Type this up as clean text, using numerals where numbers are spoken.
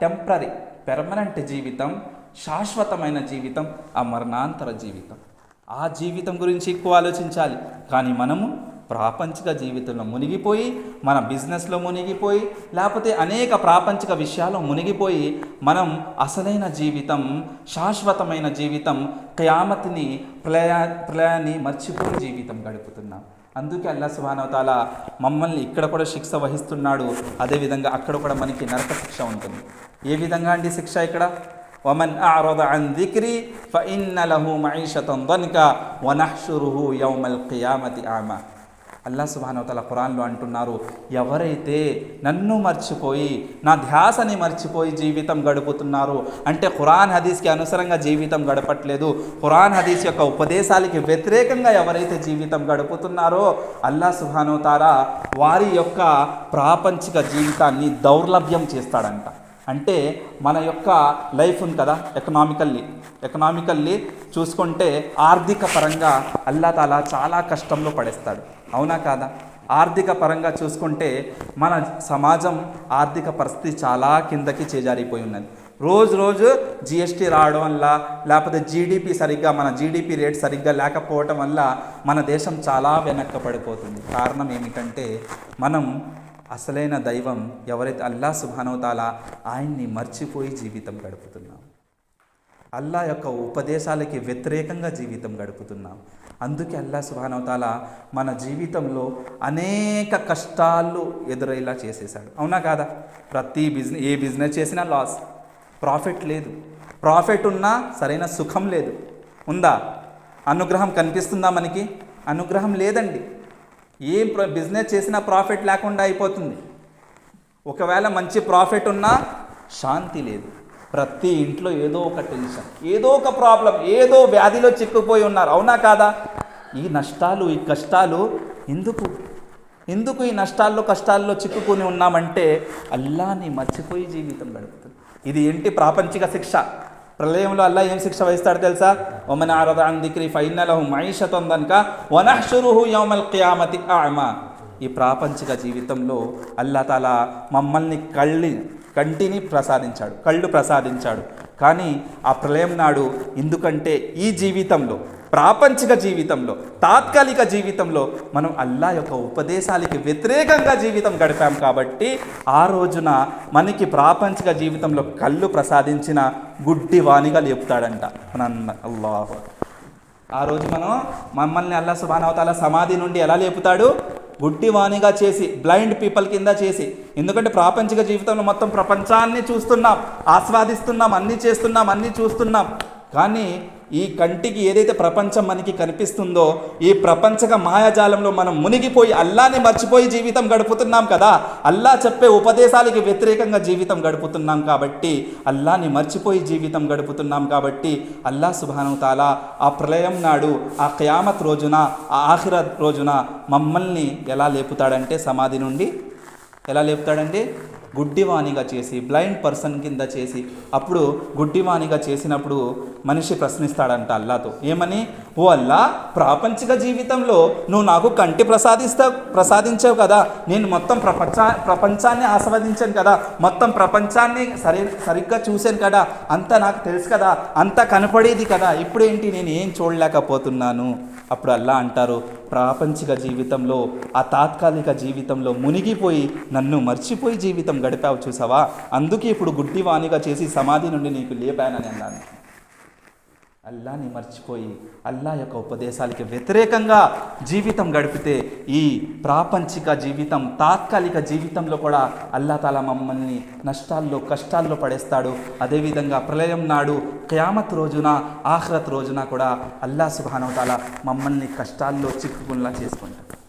Temporary. Permanent జీవితం, శాశ్వతమైన జీవితం, ఆ మరణాంతర జీవితం. ఆ జీవితం గురించి ఎక్కువ ఆలోచించాలి. కానీ మనము ప్రాపంచిక జీవితంలో మునిగిపోయి, మన బిజినెస్లో మునిగిపోయి, లేకపోతే అనేక ప్రాపంచిక విషయాల్లో మునిగిపోయి, మనం అసలైన జీవితం, శాశ్వతమైన జీవితం, ఖయామత్ని, ప్రళయాన్ని మర్చిపోయి జీవితం గడుపుతున్నాం. అందుకే అల్లాహ్ సుబ్హానహు వ తఆలా మమ్మల్ని ఇక్కడ కూడా శిక్ష వహిస్తున్నాడు. అదేవిధంగా అక్కడ కూడా మనకి నరక శిక్ష ఉంటుంది. ఏ విధంగా అండి శిక్ష ఇక్కడ? వమన్ అఅరద అన్ దిక్రీ ఫఇన్న లహు మঈషతన్ దన్కా వనహ్షురుహు యౌమల్ ఖియామతి అమా. అల్లాహ్ సుబ్హానహు వ తఆలా ఖురాన్లో అంటున్నారు, ఎవరైతే నన్ను మర్చిపోయి, నా ధ్యాసని మర్చిపోయి జీవితం గడుపుతున్నారు అంటే ఖురాన్ హదీస్కి అనుసరంగా జీవితం గడపట్లేదు, ఖురాన్ హదీస్ యొక్క ఉపదేశాలకి వ్యతిరేకంగా ఎవరైతే జీవితం గడుపుతున్నారో అల్లాహ్ సుబ్హానహు వ తఆలా వారి యొక్క ప్రాపంచిక జీవితాన్ని దౌర్లభ్యం చేస్తాడంట. అంటే మన యొక్క లైఫ్ ఉంది కదా, ఎకనామికల్లీ చూసుకుంటే ఆర్థిక పరంగా అల్లాహ్ తాలా చాలా కష్టంలో పడేస్తాడు. అవునా కాదా? ఆర్థిక పరంగా చూసుకుంటే మన సమాజం ఆర్థిక పరిస్థితి చాలా కిందకి చేజారిపోయి ఉన్నది. రోజు జిఎస్టీ రావడం వల్ల, లేకపోతే మన జీడిపి రేట్ సరిగ్గా లేకపోవడం వల్ల మన దేశం చాలా వెనక్కపడిపోతుంది. కారణం ఏమిటంటే మనం అసలైన దైవం ఎవరైతే అల్లాహ్ సుబ్హానహు వ తఆలా ఆయన్ని మర్చిపోయి జీవితం గడుపుతున్నాం. అల్లాహ్ యొక్క ఉపదేశాలకి వ్యతిరేకంగా జీవితం గడుపుతున్నాం. అందుకే అల్లాహ్ సుబ్హానహు వ తఆలా మన జీవితంలో అనేక కష్టాలు ఎదురయ్యేలా చేసేసాడు. అవునా కాదా? ఏ బిజినెస్ చేసినా లాస్, ప్రాఫిట్ లేదు. ప్రాఫిట్ ఉన్నా సరైన సుఖం లేదు. ఉందా? అనుగ్రహం కనిపిస్తుందా మనకి? అనుగ్రహం లేదండి. ఏం బిజినెస్ చేసినా ప్రాఫిట్ లేకుండా అయిపోతుంది. ఒకవేళ మంచి ప్రాఫిట్ ఉన్నా శాంతి లేదు. ప్రతి ఇంట్లో ఏదో ఒక టెన్షన్, ఏదో ఒక ప్రాబ్లం, ఏదో వ్యాధిలో చిక్కుపోయి ఉన్నారు. అవునా కాదా? ఈ నష్టాలు, ఈ కష్టాలు ఎందుకు ఈ కష్టాల్లో చిక్కుకొని ఉన్నామంటే అల్లాహ్ని మర్చిపోయి జీవితం గడుపుతుంది. ఇది ఏంటి? ప్రాపంచిక శిక్ష. ప్రళయంలో అల్లాహ్ ఏం శిక్ష వహిస్తాడు తెలుసా? వమన్ అఅరద అన్ దిక్రీ ఫఇన్న లహు మঈషతన్ దన్కా వనహ్షురుహు యౌమల్ ఖియామతి అమా. ఈ ప్రాపంచిక జీవితంలో అల్లాహ్ తాలా మమ్మల్ని కంటిని ప్రసాదించాడు, కళ్ళు ప్రసాదించాడు. కానీ ఆ ప్రళయం నాడు ఎందుకంటే ఈ జీవితంలో, ప్రాపంచిక జీవితంలో, తాత్కాలిక జీవితంలో మనం అల్లాహ్ యొక్క ఉపదేశాలకి వ్యతిరేకంగా జీవితం గడిపాం కాబట్టి ఆ రోజున మనకి ప్రాపంచిక జీవితంలో కళ్ళు ప్రసాదించిన గుడ్డి వాణిగా లేపుతాడంట అల్లాహ్. ఆ రోజు మమ్మల్ని అల్లాహ్ సుబ్హానహు వ తఆలా సమాధి నుండి ఎలా లేపుతాడు? గుడ్డివాణిగా చేసి, బ్లైండ్ పీపుల్ కింద చేసి. ఎందుకంటే ప్రాపంచిక జీవితంలో మొత్తం ప్రపంచాన్ని చూస్తున్నాం, ఆస్వాదిస్తున్నాం, అన్నీ చూస్తున్నాం. కానీ ఈ కంటికి ఏదైతే ప్రపంచం మనకి కనిపిస్తుందో ఈ ప్రపంచక మాయాజాలంలో మనం మునిగిపోయి అల్లాహ్ని మర్చిపోయి జీవితం గడుపుతున్నాం కదా. అల్లాహ్ చెప్పే ఉపదేశాలకి వ్యతిరేకంగా జీవితం గడుపుతున్నాం కాబట్టి, అల్లాహ్ని మర్చిపోయి జీవితం గడుపుతున్నాం కాబట్టి అల్లాహ్ సుబ్హానహు వ తఆలా ఆ ప్రళయం నాడు, ఆ ఖియామత్ రోజున, ఆ ఆఖిరత్ రోజున మమ్మల్ని ఎలా లేపుతాడంటే, సమాధి నుండి ఎలా లేపుతాడండి? గుడ్డివాణిగా చేసి, బ్లైండ్ పర్సన్ కింద చేసి. అప్పుడు గుడ్డివాణిగా చేసినప్పుడు మనిషి ప్రశ్నిస్తాడంట అల్లాతో, ఏమని? ఓ అల్లా, ప్రాపంచిక జీవితంలో నువ్వు నాకు కంటి ప్రసాదించావు కదా, నేను మొత్తం ప్రపంచాన్ని ఆస్వాదించాను కదా, మొత్తం ప్రపంచాన్ని సరిగ్గా చూశాను కదా, అంతా నాకు తెలుసు కదా, అంతా కనపడేది కదా, ఇప్పుడేంటి నేను ఏం చూడలేకపోతున్నాను? అప్పుడు అల్లా అంటారు, ప్రాపంచిక జీవితంలో, ఆ తాత్కాలిక జీవితంలో మునిగిపోయి నన్ను మర్చిపోయి జీవితం గడిపావు చూసావా, అందుకే ఇప్పుడు గుడ్డివాణిగా చేసి సమాధి నుండి నీకు లేపానని అన్నాను. అల్లాని మర్చిపోయి అల్లా యొక్క ఉపదేశాలకి వ్యతిరేకంగా జీవితం గడిపితే ఈ ప్రాపంచిక జీవితం, తాత్కాలిక జీవితంలో కూడా అల్లా తాలా మమ్మల్ని నష్టాల్లో, కష్టాల్లో పడేస్తాడు. అదేవిధంగా ప్రళయం నాడు, ఖియామత్ రోజున, ఆఖిరత్ రోజున కూడా అల్లా సుబ్హానహు వ తఆలా మమ్మల్ని కష్టాల్లో చిక్కుకునేలా చేసుకుంటాడు.